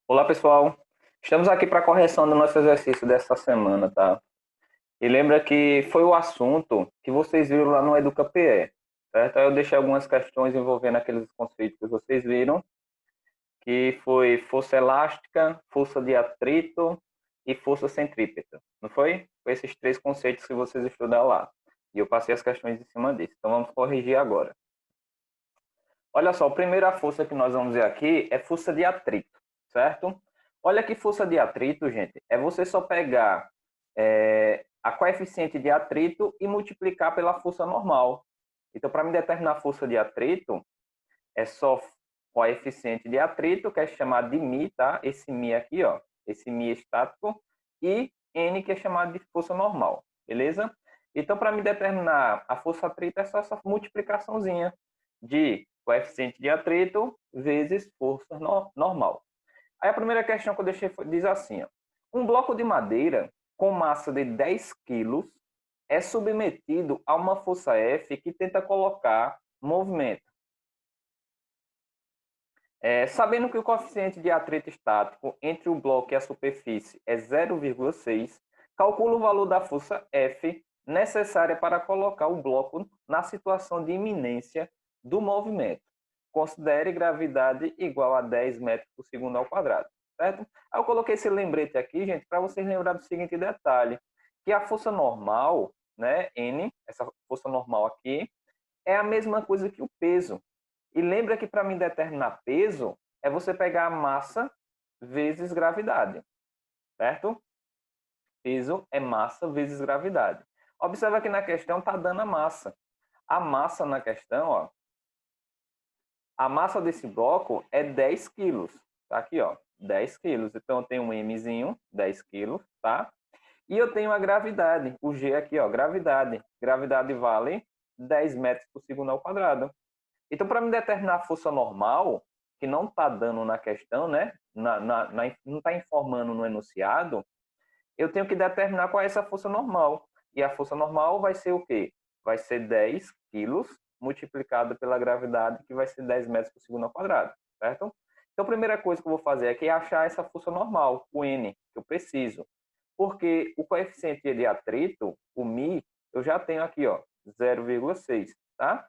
Olá, pessoal. Estamos aqui para a correção do nosso exercício dessa semana, tá? E lembra que foi o assunto que vocês viram lá no EducaPE, certo? Aí eu deixei algumas questões envolvendo aqueles conceitos que vocês viram, que foi força elástica, força de atrito e força centrípeta, não foi? Foi esses três conceitos que vocês estudaram lá. E eu passei as questões em cima disso. Então vamos corrigir agora. Olha só, a primeira força que nós vamos ver aqui é força de atrito, certo? Olha que força de atrito, gente, é você só pegar a coeficiente de atrito e multiplicar pela força normal. Então, para me determinar a força de atrito, é só coeficiente de atrito, que é chamado de μ, tá? Esse μ aqui, ó, esse μ estático, e N, que é chamado de força normal, beleza? Então, para me determinar a força atrito, é só essa multiplicaçãozinha de coeficiente de atrito vezes força normal. Aí a primeira questão que eu deixei diz assim, ó, um bloco de madeira com massa de 10 quilos é submetido a uma força F que tenta colocar movimento. Sabendo que o coeficiente de atrito estático entre o bloco e a superfície é 0,6, calcula o valor da força F necessária para colocar o bloco na situação de iminência do movimento. Considere gravidade igual a 10 metros por segundo ao quadrado. Certo? Aí eu coloquei esse lembrete aqui, gente, para vocês lembrarem do seguinte detalhe, que a força normal, né, N, essa força normal aqui, é a mesma coisa que o peso. E lembra que para mim determinar peso é você pegar a massa vezes gravidade, certo? Peso é massa vezes gravidade. Observa que na questão está dando a massa. A massa na questão, ó, a massa desse bloco é 10 quilos. Tá aqui, ó, 10 quilos. Então eu tenho um Mzinho, 10 quilos, tá? E eu tenho a gravidade, o G aqui, ó, gravidade. Gravidade vale 10 metros por segundo ao quadrado. Então, para me determinar a força normal, que não está dando na questão, né? Não está informando no enunciado, eu tenho que determinar qual é essa força normal. E a força normal vai ser o quê? Vai ser 10 quilos multiplicado pela gravidade, que vai ser 10 metros por segundo ao quadrado, certo? Então, a primeira coisa que eu vou fazer aqui é achar essa força normal, o N, que eu preciso. Porque o coeficiente de atrito, o μ, eu já tenho aqui, ó, 0,6, tá?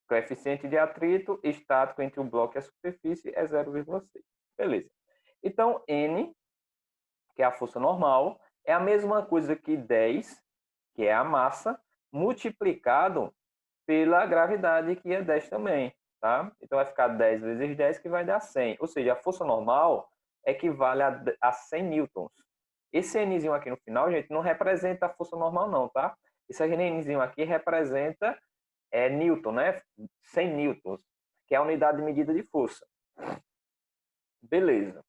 Coeficiente de atrito estático entre o bloco e a superfície é 0,6. Beleza. Então, N, que é a força normal, é a mesma coisa que 10, que é a massa, multiplicado pela gravidade, que é 10 também. Tá? Então, vai ficar 10 vezes 10, que vai dar 100. Ou seja, a força normal equivale a 100 newtons. Esse Nzinho aqui no final, gente, não representa a força normal, não, tá? Esse Nzinho aqui representa Newton, né? 100 newtons, que é a unidade de medida de força. Beleza.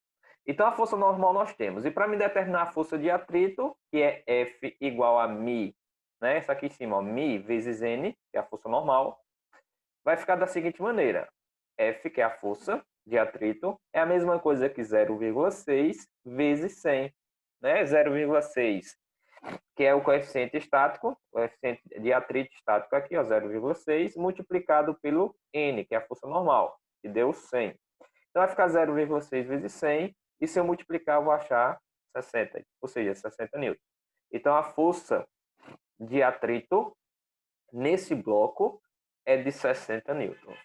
Então, a força normal nós temos. E para me determinar a força de atrito, que é F igual a μ, né? Essa aqui em cima, ó, μ vezes N, que é a força normal, vai ficar da seguinte maneira. F, que é a força de atrito, é a mesma coisa que 0,6 vezes 100. Né? 0,6, que é o coeficiente estático, o coeficiente de atrito estático aqui, ó, 0,6, multiplicado pelo N, que é a força normal, que deu 100. Então vai ficar 0,6 vezes 100, e se eu multiplicar, eu vou achar 60, ou seja, 60 newtons. Então a força de atrito nesse bloco é de 60 newtons,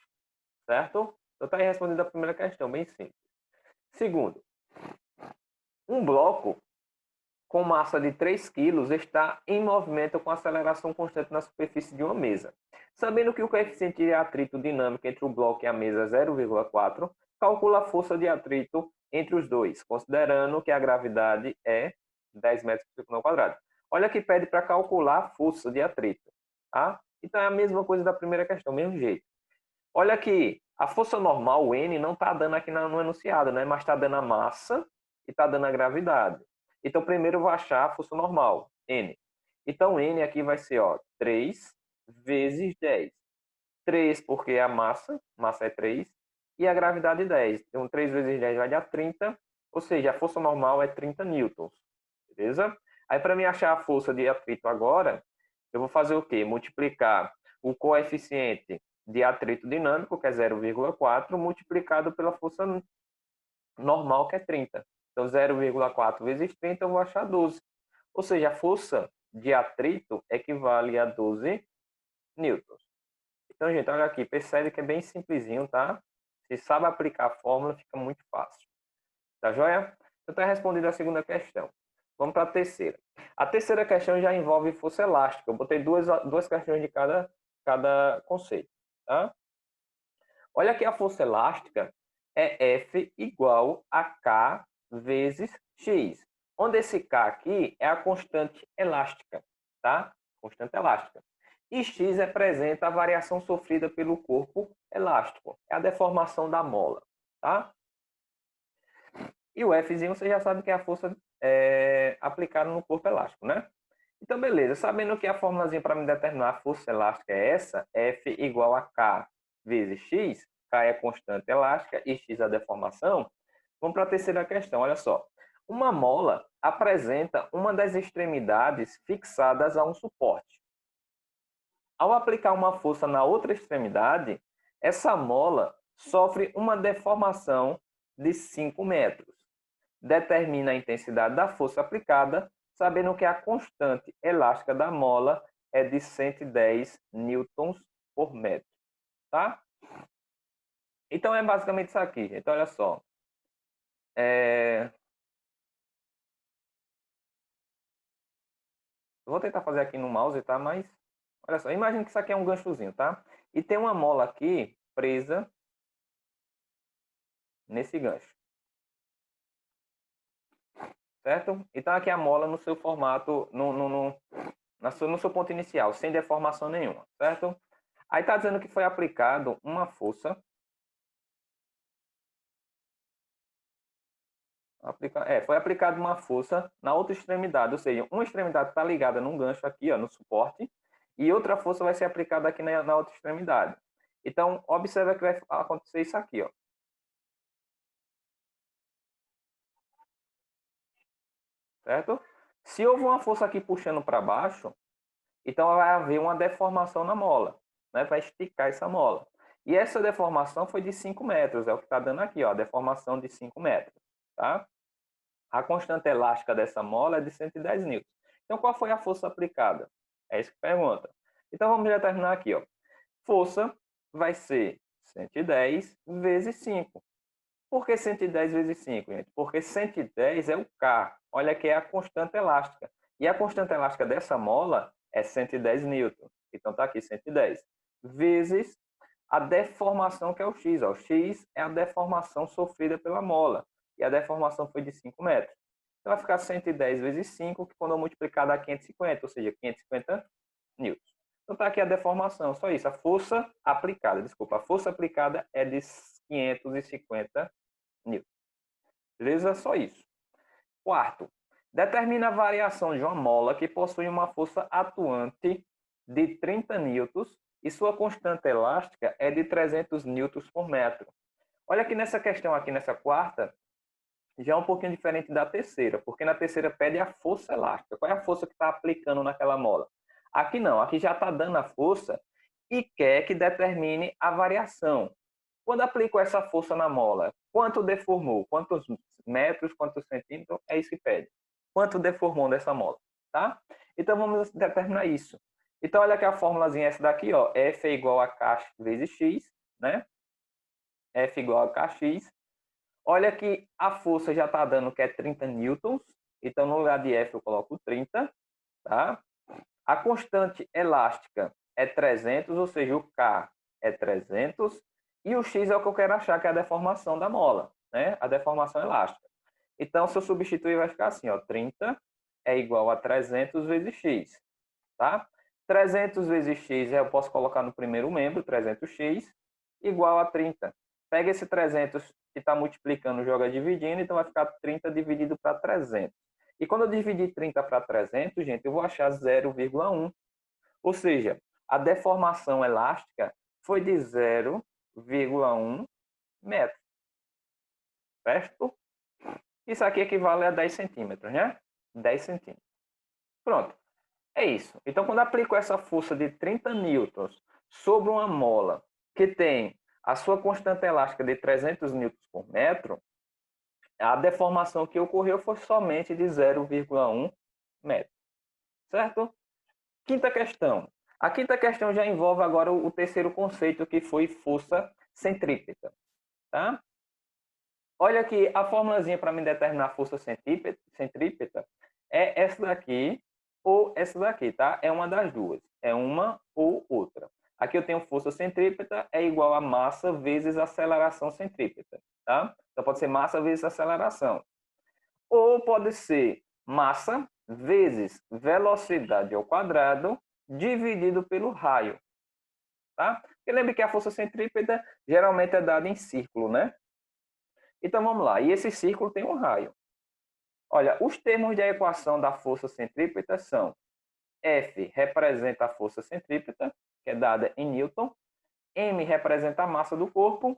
certo? Então está aí respondendo a primeira questão, bem simples. Segundo, um bloco com massa de 3 kg está em movimento com aceleração constante na superfície de uma mesa. Sabendo que o coeficiente de atrito dinâmico entre o bloco e a mesa é 0,4, calcula a força de atrito entre os dois, considerando que a gravidade é 10 metros por segundo ao quadrado. Olha que pede para calcular a força de atrito. Tá? Então é a mesma coisa da primeira questão, mesmo jeito. Olha aqui, a força normal, o N, não está dando aqui no enunciado, né? Mas está dando a massa e está dando a gravidade. Então, primeiro eu vou achar a força normal, N. Então, N aqui vai ser, ó, 3 vezes 10. 3 porque a massa é 3, e a gravidade 10. Então, 3 vezes 10 vai dar 30, ou seja, a força normal é 30 newtons. Beleza? Aí, para mim achar a força de atrito agora, eu vou fazer o quê? Multiplicar o coeficiente de atrito dinâmico, que é 0,4, multiplicado pela força normal, que é 30. Então, 0,4 vezes 30, eu vou achar 12. Ou seja, a força de atrito equivale a 12 newtons. Então, gente, olha aqui, percebe que é bem simplesinho, tá? Se sabe aplicar a fórmula, fica muito fácil. Tá joia? Então, está respondida a segunda questão. Vamos para a terceira. A terceira questão já envolve força elástica. Eu botei duas questões de cada conceito, tá? Olha que a força elástica é F igual a K vezes X. Onde esse K aqui é a constante elástica, tá? Constante elástica. E X representa a variação sofrida pelo corpo elástico. É a deformação da mola, tá? E o Fzinho você já sabe que é a força aplicada no corpo elástico, né? Então, beleza. Sabendo que a formulazinha para me determinar a força elástica é essa, F igual a K vezes X, K é a constante elástica e X é a deformação, vamos para a terceira questão. Olha só. Uma mola apresenta uma das extremidades fixadas a um suporte. Ao aplicar uma força na outra extremidade, essa mola sofre uma deformação de 5 metros. Determina a intensidade da força aplicada, sabendo que a constante elástica da mola é de 110 newtons por metro, tá? Então é basicamente isso aqui, gente. Olha só. Eu vou tentar fazer aqui no mouse, tá? Mas olha só, imagine que isso aqui é um ganchozinho, tá? E tem uma mola aqui presa nesse gancho, certo? Então aqui a mola no seu formato, no seu ponto inicial, sem deformação nenhuma, certo? Aí está dizendo que foi aplicado uma força. Foi aplicada uma força na outra extremidade, ou seja, uma extremidade está ligada num gancho aqui, ó, no suporte, e outra força vai ser aplicada aqui na outra extremidade. Então, observa que vai acontecer isso aqui, ó. Certo? Se houve uma força aqui puxando para baixo, então vai haver uma deformação na mola, né? Vai esticar essa mola. E essa deformação foi de 5 metros, é o que está dando aqui, ó, a deformação de 5 metros, tá? A constante elástica dessa mola é de 110 newtons. Então, qual foi a força aplicada? É isso que pergunta. Então, vamos determinar aqui, ó. Força vai ser 110 vezes 5. Por que 110 vezes 5, gente? Porque 110 é o K. Olha que é a constante elástica. E a constante elástica dessa mola é 110 newtons. Então, está aqui 110. Vezes a deformação, que é o X. Ó. O X é a deformação sofrida pela mola. E a deformação foi de 5 metros. Então, vai ficar 110 vezes 5, que quando eu multiplicar dá 550, ou seja, 550 newtons. Então, está aqui a deformação, só isso. A força aplicada, desculpa, a força aplicada é de 550 newtons. Beleza? Só isso. Quarto, determina a variação de uma mola que possui uma força atuante de 30 newtons e sua constante elástica é de 300 newtons por metro. Olha que nessa questão aqui, nessa quarta, já é um pouquinho diferente da terceira, porque na terceira pede a força elástica. Qual é a força que está aplicando naquela mola? Aqui não, aqui já está dando a força e quer que determine a variação. Quando aplico essa força na mola, quanto deformou? Quantos metros, quantos centímetros? É isso que pede. Quanto deformou dessa mola, tá? Então vamos determinar isso. Então olha aqui a formulazinha essa daqui, ó. F é igual a K vezes X, né? F igual a Kx. Olha que a força já está dando que é 30 newtons. Então no lugar de F eu coloco 30, tá? A constante elástica é 300, ou seja, o K é 300 e o X é o que eu quero achar, que é a deformação da mola, né? A deformação elástica. Então, se eu substituir, vai ficar assim, ó, 30 é igual a 300 vezes X, tá? 300 vezes X eu posso colocar no primeiro membro, 300x, igual a 30. Pega esse 300 que está multiplicando, joga dividindo, então vai ficar 30 dividido para 300. E quando eu dividir 30 para 300, gente, eu vou achar 0,1. Ou seja, a deformação elástica foi de 0,1 metro. Certo? Isso aqui equivale a 10 centímetros, né? 10 centímetros. Pronto. É isso. Então, quando eu aplico essa força de 30 newtons sobre uma mola que tem a sua constante elástica de 300 newtons por metro, a deformação que ocorreu foi somente de 0,1 metro. Certo? Quinta questão. A quinta questão já envolve agora o terceiro conceito, que foi força centrípeta. Tá? Olha aqui, a formulazinha para me determinar a força centrípeta é essa daqui ou essa daqui, tá? É uma das duas. É uma ou outra. Aqui eu tenho força centrípeta é igual a massa vezes aceleração centrípeta, tá? Então pode ser massa vezes aceleração. Ou pode ser massa vezes velocidade ao quadrado dividido pelo raio, tá? Porque lembre que a força centrípeta geralmente é dada em círculo, né? Então vamos lá. E esse círculo tem um raio. Olha, os termos da equação da força centrípeta são F representa a força centrípeta, que é dada em Newton. M representa a massa do corpo.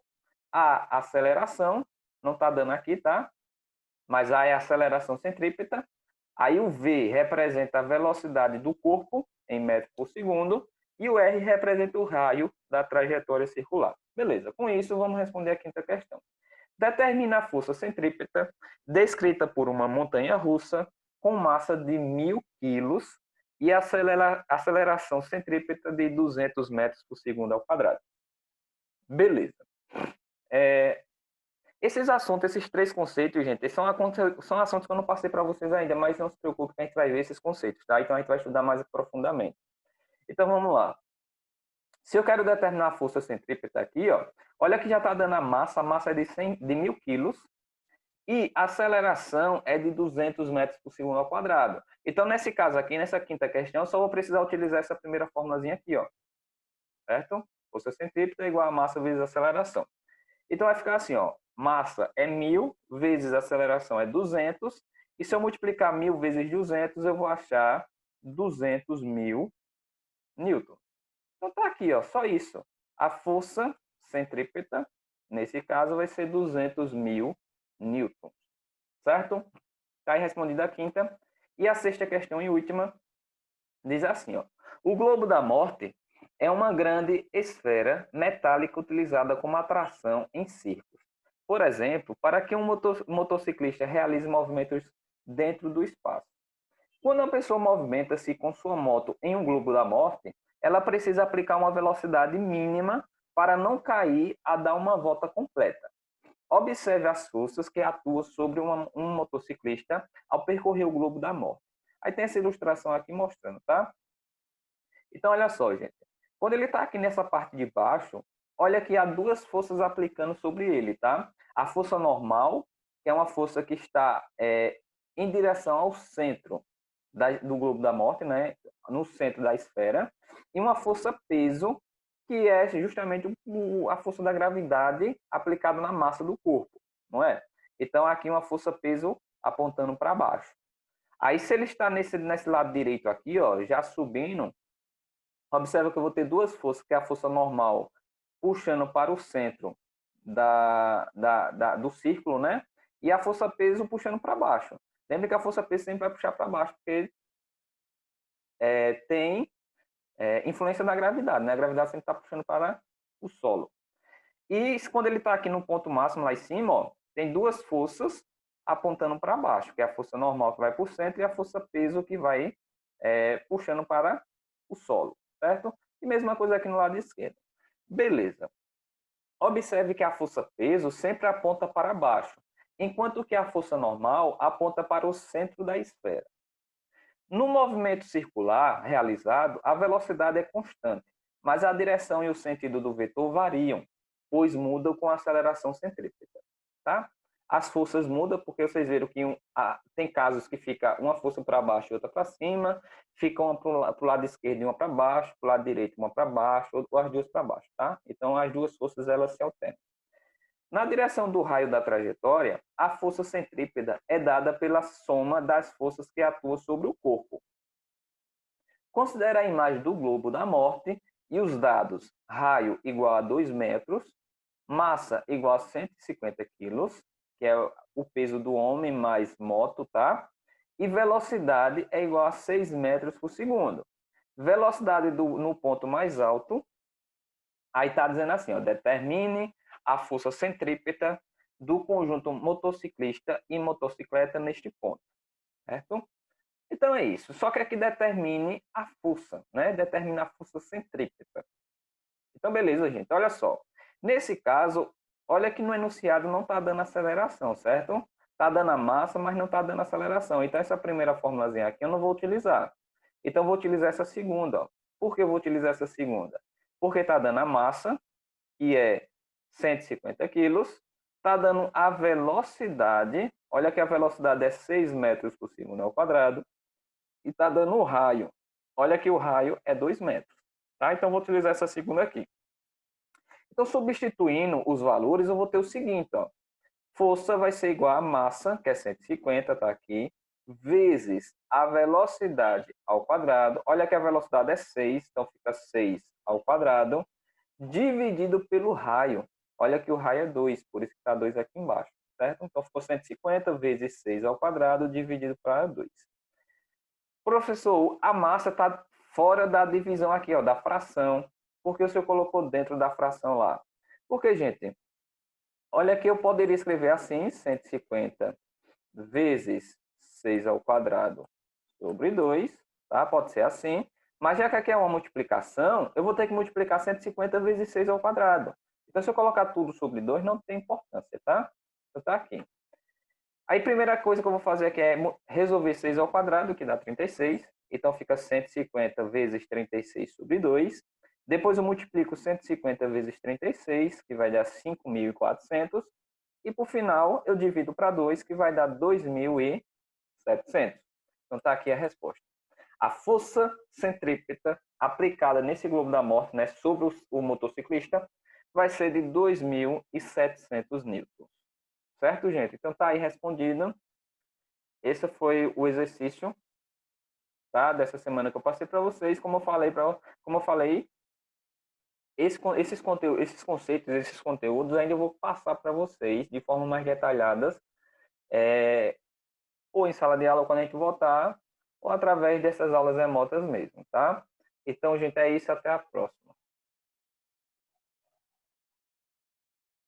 A aceleração, não está dando aqui, tá? Mas A é a aceleração centrípeta. Aí o V representa a velocidade do corpo em metro por segundo. E o R representa o raio da trajetória circular. Beleza, com isso vamos responder a quinta questão. Determina a força centrípeta descrita por uma montanha-russa com massa de 1.000 quilos e aceleração centrípeta de 200 metros por segundo ao quadrado. Beleza. Esses assuntos, esses três conceitos, gente, são assuntos que eu não passei para vocês ainda, mas não se preocupe que a gente vai ver esses conceitos, tá? Então a gente vai estudar mais profundamente. Então vamos lá. Se eu quero determinar a força centrípeta aqui, ó, olha que já está dando a massa é de 1.000 quilos e a aceleração é de 200 metros por segundo ao quadrado. Então, nesse caso aqui, nessa quinta questão, eu só vou precisar utilizar essa primeira formulazinha aqui, ó. Certo? Força centrípeta é igual a massa vezes a aceleração. Então, vai ficar assim, ó. Massa é 1.000 vezes a aceleração é 200. E se eu multiplicar 1.000 vezes 200, eu vou achar 200.000 newton. Então, tá aqui, ó, só isso. A força centrípeta, nesse caso, vai ser 200.000 newtons. Certo? Está aí respondida a quinta. E a sexta questão e última diz assim, ó. O globo da morte é uma grande esfera metálica utilizada como atração em circos. Por exemplo, para que um motociclista realize movimentos dentro do espaço. Quando uma pessoa movimenta-se com sua moto em um globo da morte, ela precisa aplicar uma velocidade mínima para não cair a dar uma volta completa. Observe as forças que atuam sobre um motociclista ao percorrer o globo da morte. Aí tem essa ilustração aqui mostrando, tá? Então, olha só, gente. Quando ele está aqui nessa parte de baixo, olha que há duas forças aplicando sobre ele, tá? A força normal, que é uma força que está em direção ao centro do globo da morte, né? No centro da esfera. E uma força peso, que é justamente a força da gravidade aplicada na massa do corpo, não é? Então, aqui uma força peso apontando para baixo. Aí, se ele está nesse lado direito aqui, ó, já subindo, observa que eu vou ter duas forças, que é a força normal puxando para o centro do círculo, né? E a força peso puxando para baixo. Lembra que a força peso sempre vai puxar para baixo, porque tem influência da gravidade, né? A gravidade sempre está puxando para o solo. E quando ele está aqui no ponto máximo lá em cima, ó, tem duas forças apontando para baixo, que é a força normal que vai para o centro e a força peso que vai puxando para o solo, certo? E mesma coisa aqui no lado esquerdo. Beleza. Observe que a força peso sempre aponta para baixo, enquanto que a força normal aponta para o centro da esfera. No movimento circular realizado, a velocidade é constante, mas a direção e o sentido do vetor variam, pois mudam com a aceleração centrípeta. Tá? As forças mudam porque vocês viram que tem casos que fica uma força para baixo e outra para cima, fica uma para o lado esquerdo e uma para baixo, para o lado direito uma para baixo, ou as duas para baixo. Tá? Então, as duas forças elas se alternam. Na direção do raio da trajetória, a força centrípeta é dada pela soma das forças que atuam sobre o corpo. Considere a imagem do globo da morte e os dados raio igual a 2 metros, massa igual a 150 quilos, que é o peso do homem mais moto, tá? E velocidade é igual a 6 metros por segundo. Velocidade no ponto mais alto, aí está dizendo assim, ó, determine a força centrípeta do conjunto motociclista e motocicleta neste ponto, certo? Então é isso. Só que aqui determine a força, né? Determina a força centrípeta. Então, beleza, gente. Olha só. Nesse caso, olha que no enunciado não está dando aceleração, certo? Está dando a massa, mas não está dando aceleração. Então, essa primeira formulazinha aqui eu não vou utilizar. Então, eu vou utilizar essa segunda. Ó. Por que eu vou utilizar essa segunda? Porque está dando a massa, que é 150 quilos. Está dando a velocidade. Olha que a velocidade é 6 metros por segundo ao quadrado. E está dando o raio. Olha que o raio é 2 metros. Tá? Então, eu vou utilizar essa segunda aqui. Então, substituindo os valores, eu vou ter o seguinte, ó. Força vai ser igual a massa, que é 150, tá aqui, vezes a velocidade ao quadrado. Olha que a velocidade é 6, então fica 6 ao quadrado, dividido pelo raio. Olha que o raio é 2, por isso que está 2 aqui embaixo, certo? Então, ficou 150 vezes 6 ao quadrado, dividido para 2. Professor, a massa está fora da divisão aqui, ó, da fração. Por que o senhor colocou dentro da fração lá? Porque, gente, olha que eu poderia escrever assim, 150 vezes 6 ao quadrado sobre 2, tá? Pode ser assim. Mas já que aqui é uma multiplicação, eu vou ter que multiplicar 150 vezes 6 ao quadrado. Então, se eu colocar tudo sobre 2, não tem importância, tá? Então, tá aqui. Aí, primeira coisa que eu vou fazer aqui é resolver 6 ao quadrado, que dá 36. Então, fica 150 vezes 36 sobre 2. Depois, eu multiplico 150 vezes 36, que vai dar 5.400. E, por final, eu divido para 2, que vai dar 2.700. Então, está aqui a resposta. A força centrípeta aplicada nesse globo da morte, né, sobre o motociclista, vai ser de 2.700 newtons. Certo, gente? Então tá aí respondido. Esse foi o exercício, tá? Dessa semana que eu passei para vocês. Como eu falei, esses conceitos, esses conteúdos, ainda eu vou passar para vocês de forma mais detalhada, ou em sala de aula quando a gente voltar, ou através dessas aulas remotas mesmo, tá? Então, gente, é isso. Até a próxima.